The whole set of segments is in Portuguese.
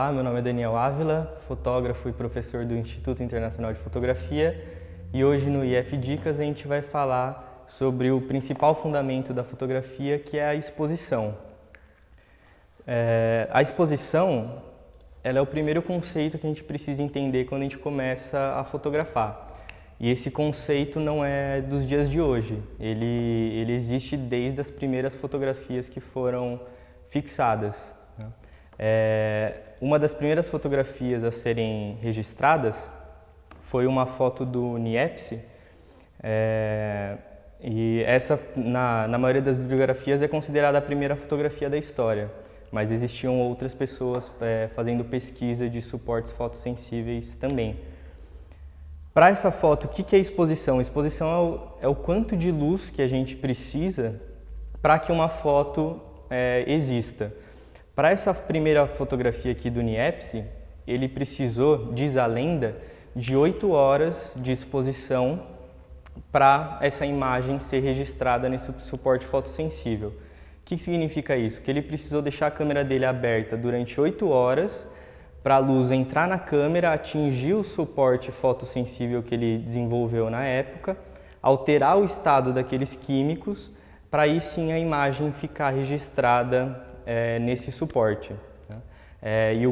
Olá, meu nome é Daniel Ávila, fotógrafo e professor do Instituto Internacional de Fotografia, e hoje no IF Dicas a gente vai falar sobre o principal fundamento da fotografia, que é a exposição. A exposição ela é o primeiro conceito que a gente precisa entender quando a gente começa a fotografar. E esse conceito não é dos dias de hoje, ele existe desde as primeiras fotografias que foram fixadas. Uma das primeiras fotografias a serem registradas foi uma foto do Niepce, e essa, na maioria das bibliografias, é considerada a primeira fotografia da história, mas existiam outras pessoas fazendo pesquisa de suportes fotossensíveis também. Para essa foto, o que é exposição? Exposição é o quanto de luz que a gente precisa para que uma foto exista. Para essa primeira fotografia aqui do Niepce, ele precisou, diz a lenda, de 8 horas de exposição para essa imagem ser registrada nesse suporte fotossensível. O que significa isso? Que ele precisou deixar a câmera dele aberta durante 8 horas para a luz entrar na câmera, atingir o suporte fotossensível que ele desenvolveu na época, alterar o estado daqueles químicos, para aí sim a imagem ficar registrada nesse suporte. E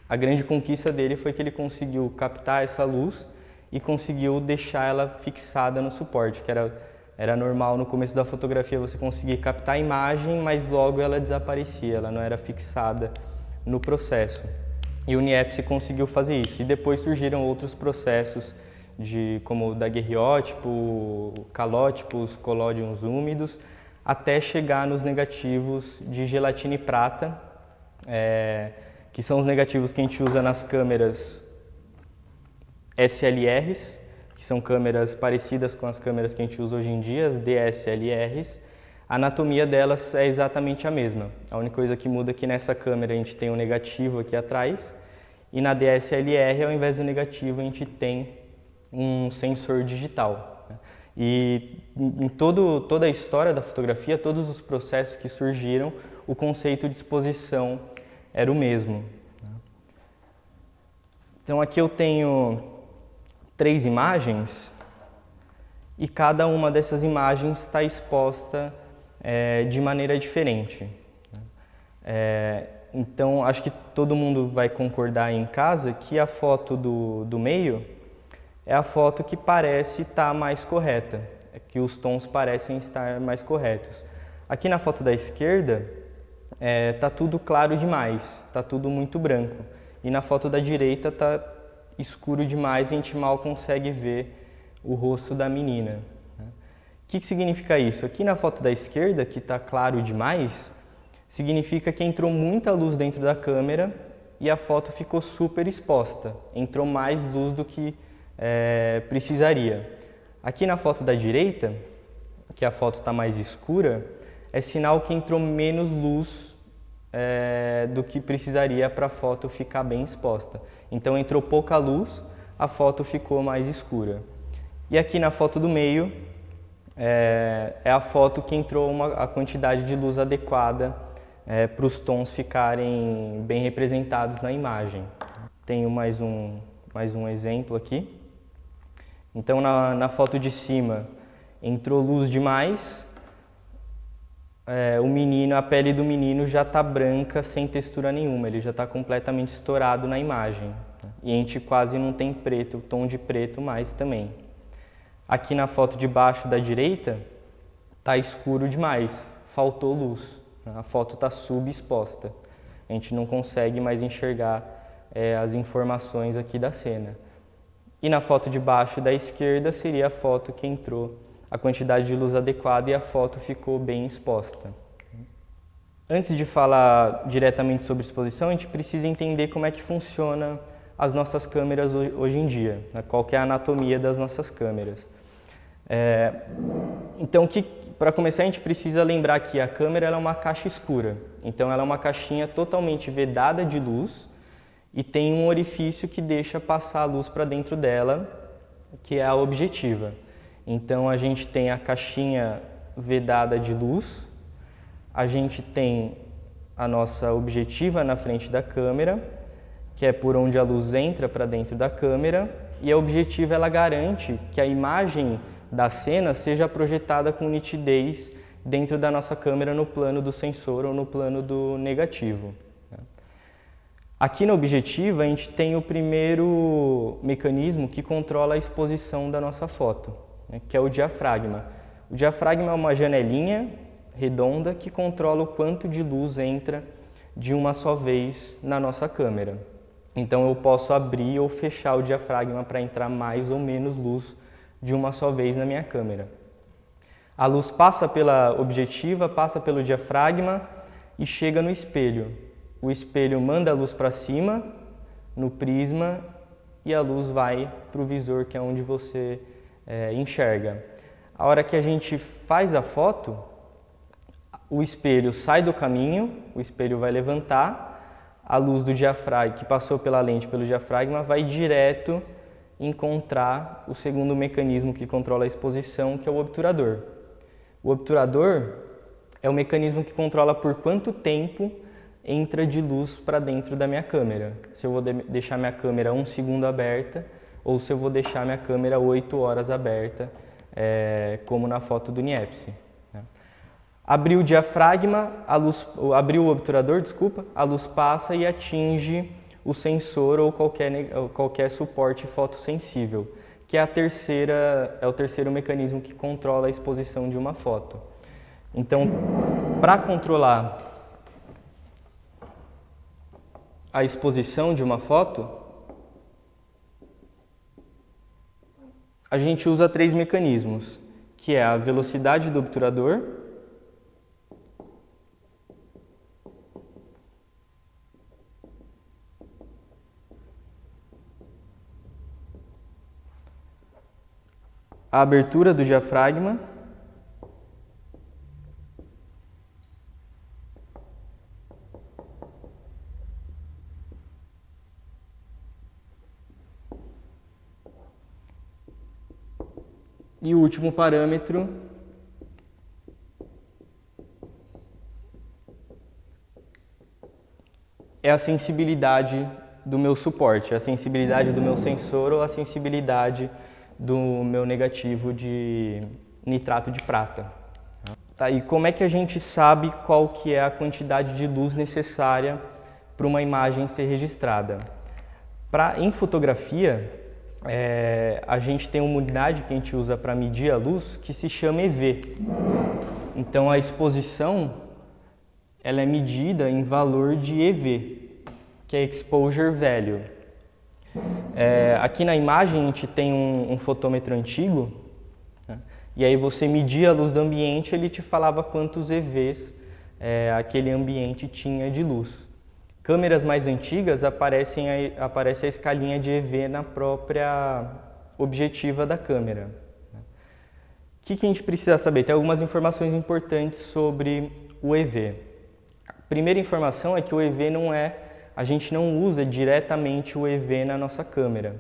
a grande conquista dele foi que ele conseguiu captar essa luz e conseguiu deixar ela fixada no suporte, que era normal no começo da fotografia você conseguir captar a imagem, mas logo ela desaparecia, ela não era fixada no processo. E o Niepce conseguiu fazer isso. E depois surgiram outros processos, como o daguerreótipo, calótipos, colódions úmidos, até chegar nos negativos de gelatina e prata, que são os negativos que a gente usa nas câmeras SLRs, que são câmeras parecidas com as câmeras que a gente usa hoje em dia, as DSLRs. A anatomia delas é exatamente a mesma. A única coisa que muda é que nessa câmera a gente tem um negativo aqui atrás e na DSLR, ao invés do negativo, a gente tem um sensor digital. E em toda a história da fotografia, todos os processos que surgiram, o conceito de exposição era o mesmo. Então aqui eu tenho 3 imagens e cada uma dessas imagens está exposta de maneira diferente. Então, acho que todo mundo vai concordar em casa que a foto do meio é a foto que parece estar mais correta, que os tons parecem estar mais corretos. Aqui na foto da esquerda, está tudo claro demais, está tudo muito branco. E na foto da direita está escuro demais e a gente mal consegue ver o rosto da menina. O que significa isso? Aqui na foto da esquerda, que está claro demais, significa que entrou muita luz dentro da câmera e a foto ficou super exposta. Entrou mais luz do que precisaria. Aqui na foto da direita, que a foto está mais escura, é sinal que entrou menos luz do que precisaria para a foto ficar bem exposta. Então entrou pouca luz, a foto ficou mais escura. E aqui na foto do meio, é a foto que entrou a quantidade de luz adequada para os tons ficarem bem representados na imagem. Tenho mais um exemplo aqui. Então na foto de cima entrou luz demais, a pele do menino já está branca sem textura nenhuma, ele já está completamente estourado na imagem. E a gente quase não tem preto, tom de preto mais também. Aqui na foto de baixo da direita, está escuro demais, faltou luz, a foto está subexposta. A gente não consegue mais enxergar as informações aqui da cena. E na foto de baixo da esquerda seria a foto que entrou a quantidade de luz adequada e a foto ficou bem exposta. Antes de falar diretamente sobre exposição, a gente precisa entender como é que funciona as nossas câmeras hoje em dia, né? Qual que é a anatomia das nossas câmeras. Então, para começar, a gente precisa lembrar que a câmera ela é uma caixa escura. Então, ela é uma caixinha totalmente vedada de luz e tem um orifício que deixa passar a luz para dentro dela, que é a objetiva. Então, a gente tem a caixinha vedada de luz, a gente tem a nossa objetiva na frente da câmera, que é por onde a luz entra para dentro da câmera, e a objetiva ela garante que a imagem da cena seja projetada com nitidez dentro da nossa câmera no plano do sensor ou no plano do negativo. Aqui na objetiva a gente tem o primeiro mecanismo que controla a exposição da nossa foto, que é o diafragma. O diafragma é uma janelinha redonda que controla o quanto de luz entra de uma só vez na nossa câmera. Então eu posso abrir ou fechar o diafragma para entrar mais ou menos luz de uma só vez na minha câmera. A luz passa pela objetiva, passa pelo diafragma e chega no espelho. O espelho manda a luz para cima, no prisma, e a luz vai para o visor, que é onde você enxerga. A hora que a gente faz a foto, o espelho sai do caminho, o espelho vai levantar, a luz do diafragma, que passou pela lente pelo diafragma, vai direto encontrar o segundo mecanismo que controla a exposição, que é o obturador. O obturador é o mecanismo que controla por quanto tempo entra de luz para dentro da minha câmera. Se eu vou deixar minha câmera 1 segundo aberta ou se eu vou deixar minha câmera 8 horas aberta, como na foto do Niepce. Abriu o diafragma, abriu o obturador, a luz passa e atinge o sensor ou qualquer suporte fotossensível, que é o terceiro mecanismo que controla a exposição de uma foto. Então, para controlar a exposição de uma foto, a gente usa 3 mecanismos, que é a velocidade do obturador, a abertura do diafragma e o último parâmetro é a sensibilidade do meu suporte, a sensibilidade do meu sensor ou a sensibilidade do meu negativo de nitrato de prata. Tá, e como é que a gente sabe qual que é a quantidade de luz necessária para uma imagem ser registrada? Em fotografia, a gente tem uma unidade que a gente usa para medir a luz que se chama EV. Então a exposição ela é medida em valor de EV, que é Exposure Value. Aqui na imagem a gente tem um fotômetro antigo, né? E aí você media a luz do ambiente, ele te falava quantos EVs aquele ambiente tinha de luz. Câmeras mais antigas aparece a escalinha de EV na própria objetiva da câmera. O que a gente precisa saber? Tem algumas informações importantes sobre o EV. A primeira informação é que o EV a gente não usa diretamente o EV na nossa câmera.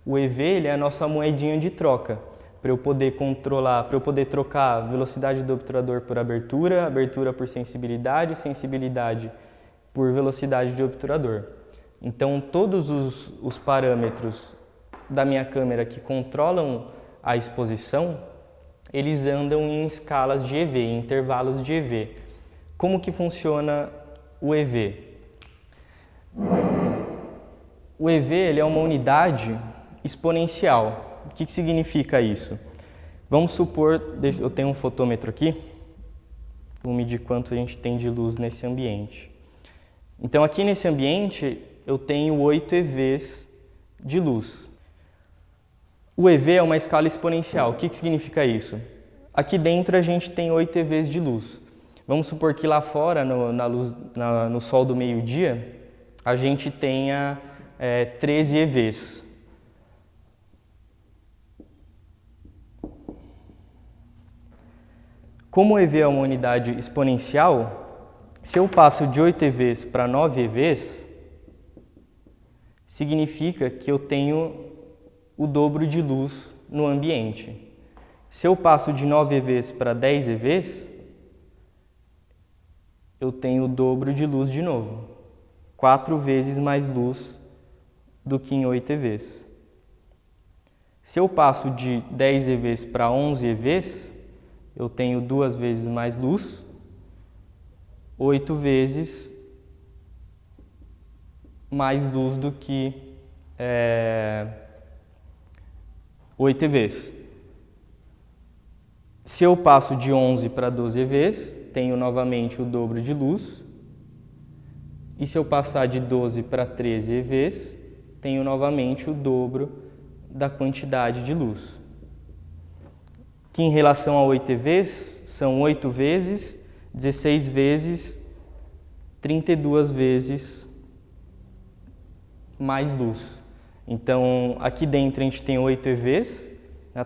O EV ele é a nossa moedinha de troca, para eu poder trocar a velocidade do obturador por abertura, abertura por sensibilidade, sensibilidade por velocidade de obturador. Então todos os parâmetros da minha câmera que controlam a exposição, eles andam em escalas de EV, em intervalos de EV. Como que funciona o EV? O EV ele é uma unidade exponencial. O que significa isso? Vamos supor, eu tenho um fotômetro aqui, vou medir quanto a gente tem de luz nesse ambiente. Então aqui nesse ambiente eu tenho 8 EVs de luz. O EV é uma escala exponencial. O que significa isso? Aqui dentro a gente tem 8 EVs de luz. Vamos supor que lá fora, no sol do meio-dia, a gente tenha 13 EVs. Como o EV é uma unidade exponencial, se eu passo de 8 EVs para 9 EVs, significa que eu tenho o dobro de luz no ambiente. Se eu passo de 9 EVs para 10 EVs, eu tenho o dobro de luz de novo. 4 vezes mais luz do que em 8 EVs. Se eu passo de 10 EVs para 11 EVs, eu tenho 2 vezes mais luz, 8 vezes mais luz do que 8 EVs. Se eu passo de 11 para 12 EVs, tenho novamente o dobro de luz. E se eu passar de 12 para 13 EVs, tenho novamente o dobro da quantidade de luz. Que em relação a 8 EVs, são 8 vezes, 16 vezes, 32 vezes mais luz. Então, aqui dentro a gente tem 8 EVs.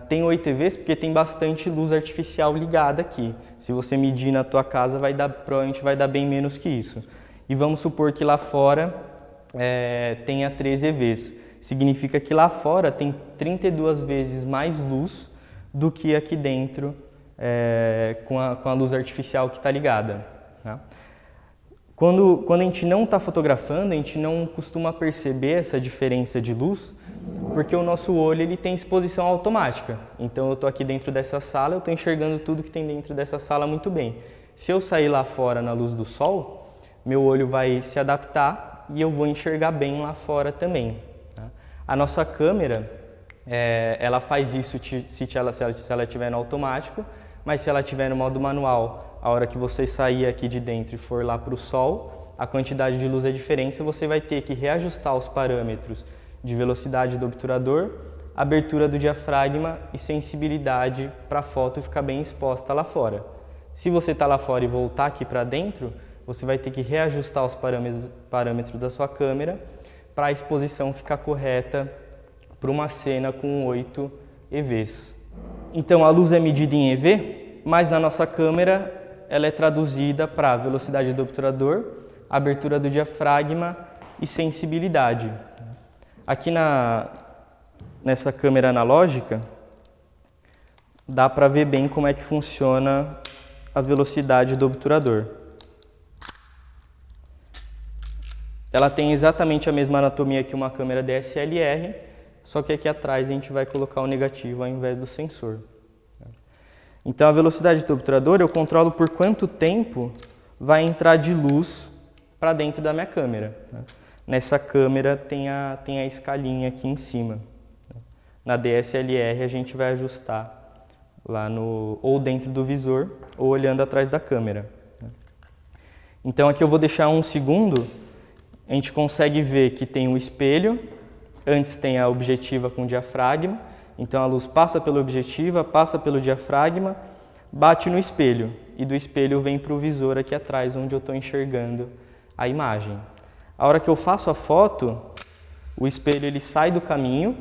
Tem 8 EVs porque tem bastante luz artificial ligada aqui. Se você medir na tua casa, provavelmente vai dar bem menos que isso. E vamos supor que lá fora tenha 13 EVs. Significa que lá fora tem 32 vezes mais luz do que aqui dentro com a luz artificial que está ligada. Tá? Quando a gente não está fotografando, a gente não costuma perceber essa diferença de luz, porque o nosso olho ele tem exposição automática. Então eu estou aqui dentro dessa sala, eu estou enxergando tudo que tem dentro dessa sala muito bem. Se eu sair lá fora na luz do sol, meu olho vai se adaptar e eu vou enxergar bem lá fora também. Tá? A nossa câmera, ela faz isso se ela estiver no automático, mas se ela estiver no modo manual, a hora que você sair aqui de dentro e for lá para o sol, a quantidade de luz é diferente, você vai ter que reajustar os parâmetros de velocidade do obturador, abertura do diafragma e sensibilidade para a foto ficar bem exposta lá fora. Se você está lá fora e voltar aqui para dentro, você vai ter que reajustar os parâmetros da sua câmera para a exposição ficar correta para uma cena com 8 EVs. Então a luz é medida em EV, mas na nossa câmera ela é traduzida para velocidade do obturador, abertura do diafragma e sensibilidade. Aqui nessa câmera analógica, dá para ver bem como é que funciona a velocidade do obturador. Ela tem exatamente a mesma anatomia que uma câmera DSLR, só que aqui atrás a gente vai colocar o negativo ao invés do sensor. Então a velocidade do obturador eu controlo por quanto tempo vai entrar de luz para dentro da minha câmera. Nessa câmera tem a escalinha aqui em cima. Na DSLR a gente vai ajustar lá ou dentro do visor ou olhando atrás da câmera. Então aqui eu vou deixar 1 segundo, a gente consegue ver que tem o espelho, antes tem a objetiva com o diafragma, então a luz passa pela objetiva, passa pelo diafragma, bate no espelho e do espelho vem para o visor aqui atrás onde eu estou enxergando a imagem. A hora que eu faço a foto, o espelho ele sai do caminho,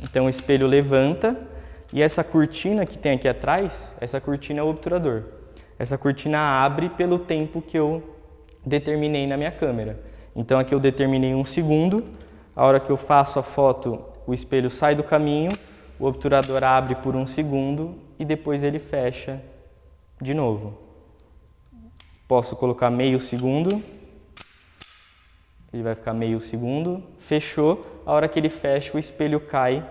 então o espelho levanta e essa cortina que tem aqui atrás, essa cortina é o obturador. Essa cortina abre pelo tempo que eu determinei na minha câmera. Então aqui eu determinei 1 segundo, a hora que eu faço a foto, o espelho sai do caminho, o obturador abre por 1 segundo e depois ele fecha de novo. Posso colocar meio segundo. Ele vai ficar meio segundo, fechou, a hora que ele fecha o espelho cai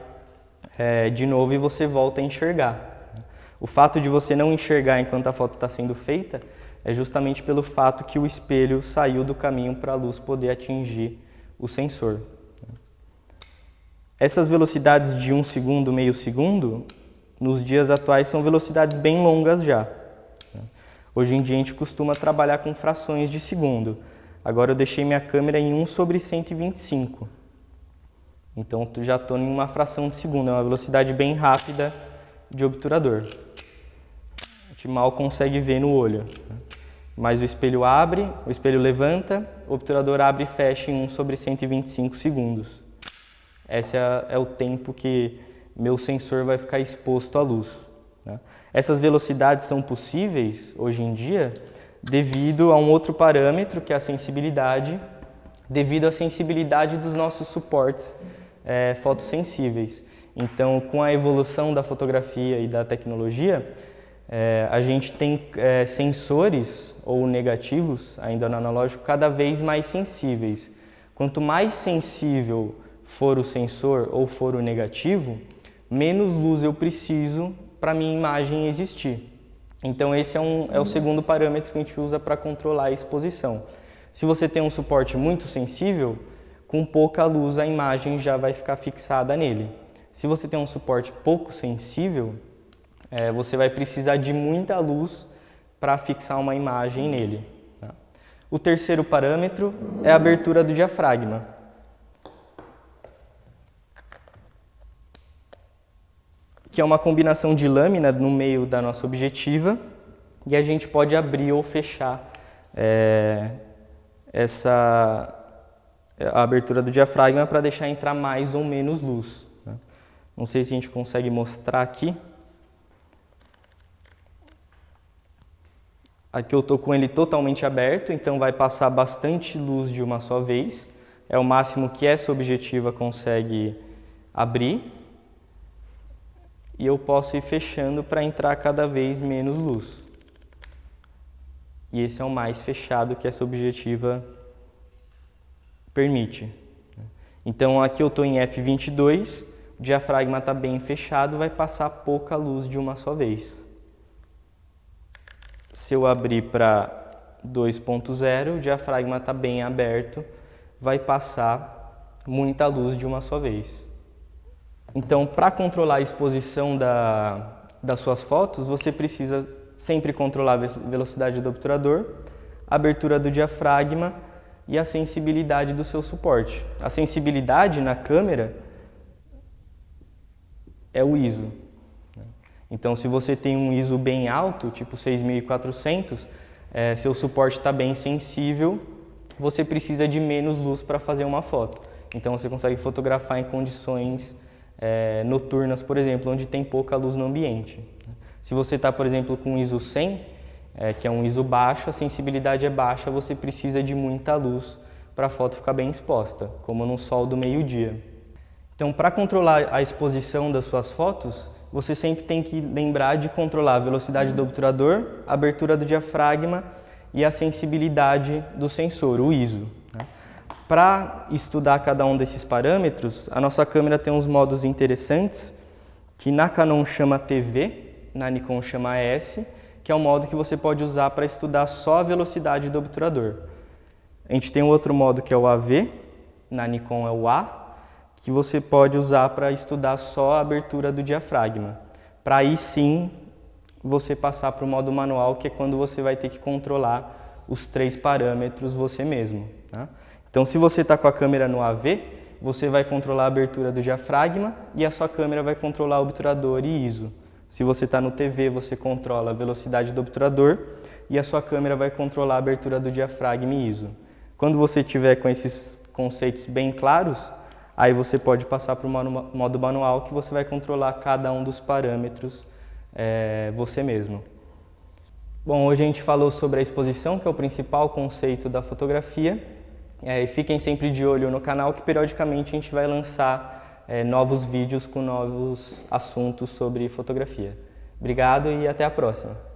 de novo e você volta a enxergar. O fato de você não enxergar enquanto a foto está sendo feita é justamente pelo fato que o espelho saiu do caminho para a luz poder atingir o sensor. Essas velocidades de 1 segundo, meio segundo, nos dias atuais são velocidades bem longas já. Hoje em dia a gente costuma trabalhar com frações de segundo. Agora eu deixei minha câmera em 1/125. Então eu já estou em uma fração de segundo, é uma velocidade bem rápida de obturador. A gente mal consegue ver no olho. Mas o espelho abre, o espelho levanta, o obturador abre e fecha em 1/125 segundos. Esse é o tempo que meu sensor vai ficar exposto à luz. Essas velocidades são possíveis hoje em dia devido a um outro parâmetro, que é a sensibilidade, devido à sensibilidade dos nossos suportes fotossensíveis. Então, com a evolução da fotografia e da tecnologia, a gente tem sensores ou negativos, ainda no analógico, cada vez mais sensíveis. Quanto mais sensível for o sensor ou for o negativo, menos luz eu preciso para a minha imagem existir. Então esse é o segundo parâmetro que a gente usa para controlar a exposição. Se você tem um suporte muito sensível, com pouca luz a imagem já vai ficar fixada nele. Se você tem um suporte pouco sensível, você vai precisar de muita luz para fixar uma imagem nele. Tá? O terceiro parâmetro é a abertura do diafragma. Que é uma combinação de lâmina no meio da nossa objetiva e a gente pode abrir ou fechar a abertura do diafragma para deixar entrar mais ou menos luz. Né? Não sei se a gente consegue mostrar aqui. Aqui eu estou com ele totalmente aberto, então vai passar bastante luz de uma só vez. É o máximo que essa objetiva consegue abrir. E eu posso ir fechando para entrar cada vez menos luz. E esse é o mais fechado que essa objetiva permite. Então aqui eu estou em f22, o diafragma está bem fechado, vai passar pouca luz de uma só vez. Se eu abrir para 2.0, o diafragma está bem aberto, vai passar muita luz de uma só vez. Então, para controlar a exposição das suas fotos, você precisa sempre controlar a velocidade do obturador, a abertura do diafragma e a sensibilidade do seu suporte. A sensibilidade na câmera é o ISO. Então, se você tem um ISO bem alto, tipo 6400, seu suporte está bem sensível, você precisa de menos luz para fazer uma foto. Então, você consegue fotografar em condições noturnas, por exemplo, onde tem pouca luz no ambiente. Se você está, por exemplo, com ISO 100, que é um ISO baixo, a sensibilidade é baixa, você precisa de muita luz para a foto ficar bem exposta, como no sol do meio-dia. Então, para controlar a exposição das suas fotos, você sempre tem que lembrar de controlar a velocidade do obturador, a abertura do diafragma e a sensibilidade do sensor, o ISO. Para estudar cada um desses parâmetros, a nossa câmera tem uns modos interessantes, que na Canon chama TV, na Nikon chama S, que é um modo que você pode usar para estudar só a velocidade do obturador. A gente tem um outro modo que é o AV, na Nikon é o A, que você pode usar para estudar só a abertura do diafragma. Para aí sim você passar para o modo manual, que é quando você vai ter que controlar os 3 parâmetros você mesmo. Tá? Então, se você está com a câmera no AV, você vai controlar a abertura do diafragma e a sua câmera vai controlar o obturador e ISO. Se você está no TV, você controla a velocidade do obturador e a sua câmera vai controlar a abertura do diafragma e ISO. Quando você tiver com esses conceitos bem claros, aí você pode passar para o modo manual, que você vai controlar cada um dos parâmetros você mesmo. Bom, hoje a gente falou sobre a exposição, que é o principal conceito da fotografia. E fiquem sempre de olho no canal, que periodicamente a gente vai lançar novos vídeos com novos assuntos sobre fotografia. Obrigado e até a próxima!